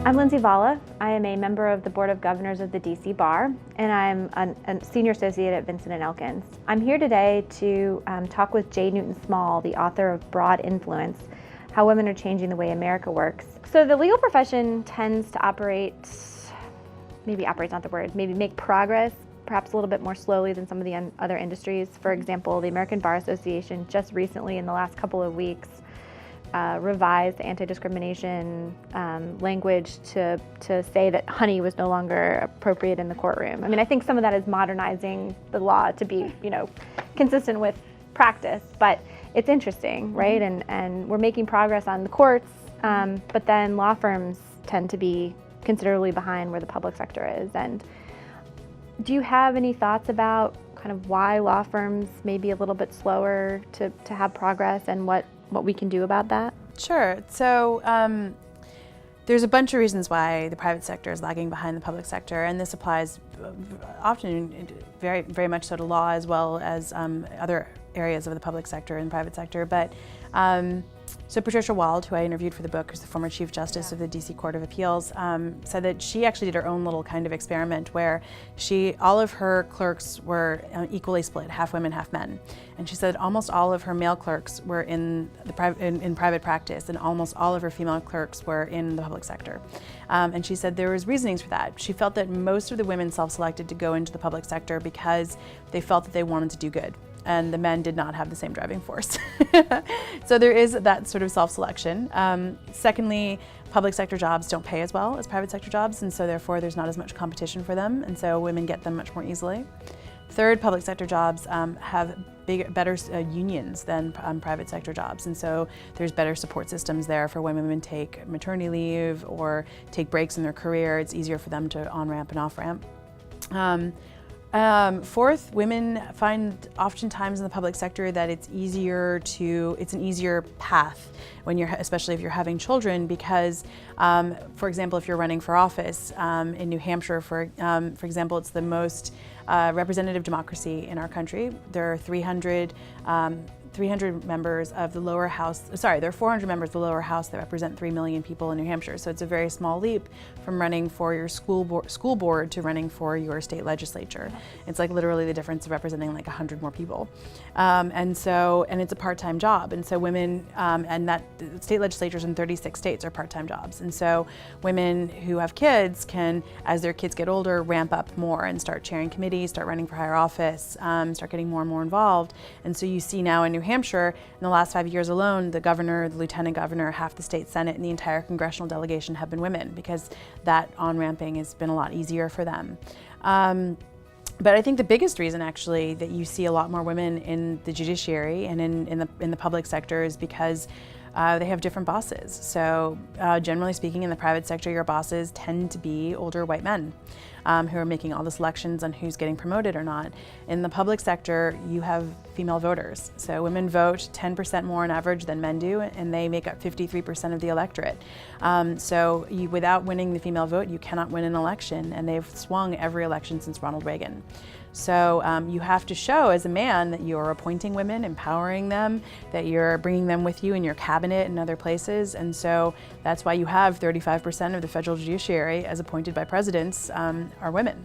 I'm Lindsey Vaala. I am a member of the Board of Governors of the DC Bar, and I'm a senior associate at Vincent & Elkins. I'm here today to talk with J. Newton Small, the author of Broad Influence, How Women Are Changing the Way America Works. So the legal profession tends to maybe make progress perhaps a little bit more slowly than some of the other industries. For example, the American Bar Association just recently, in the last couple of weeks, revised anti-discrimination language to say that honey was no longer appropriate in the courtroom. I mean, I think some of that is modernizing the law to be, consistent with practice, but it's interesting, right? And we're making progress on the courts, but then law firms tend to be considerably behind where the public sector is. And do you have any thoughts about kind of why law firms may be a little bit slower to have progress and what we can do about that? Sure. So there's a bunch of reasons why the private sector is lagging behind the public sector, and this applies often very, very much so to law as well as other areas of the public sector and private sector. But so Patricia Wald, who I interviewed for the book, who's the former Chief Justice of the DC Court of Appeals, said that she actually did her own little kind of experiment where all of her clerks were equally split, half women, half men. And she said almost all of her male clerks were in private practice, and almost all of her female clerks were in the public sector. And she said there was reasonings for that. She felt that most of the women self-selected to go into the public sector because they felt that they wanted to do good, and the men did not have the same driving force. So there is that sort of self-selection. Secondly, public sector jobs don't pay as well as private sector jobs, and so therefore there's not as much competition for them, and so women get them much more easily. Third, public sector jobs have better unions than private sector jobs, and so there's better support systems there for when women take maternity leave or take breaks in their career. It's easier for them to on-ramp and off-ramp. Fourth, women find oftentimes in the public sector that it's an easier path especially if you're having children, because, for example, if you're running for office in New Hampshire, for example, it's the most representative democracy in our country. There are 300 members of the lower house, there are 400 members of the lower house that represent 3 million people in New Hampshire. So it's a very small leap from running for your school board to running for your state legislature. It's like literally the difference of representing like 100 more people. And it's a part-time job. And so women, and that state legislatures in 36 states are part-time jobs. And so women who have kids can, as their kids get older, ramp up more and start chairing committees, start running for higher office, start getting more and more involved. And so you see now in New Hampshire, in the last 5 years alone, the governor, the lieutenant governor, half the state senate, and the entire congressional delegation have been women, because that on-ramping has been a lot easier for them. But I think the biggest reason, actually, that you see a lot more women in the judiciary and in the public sector is because they have different bosses. So generally speaking, in the private sector, your bosses tend to be older white men who are making all the selections on who's getting promoted or not. In the public sector, you have female voters. So women vote 10% more on average than men do, and they make up 53% of the electorate. So without winning the female vote, you cannot win an election, and they've swung every election since Ronald Reagan. So you have to show as a man that you're appointing women, empowering them, that you're bringing them with you in your cabinet and other places. And so that's why you have 35% of the federal judiciary, as appointed by presidents, are women.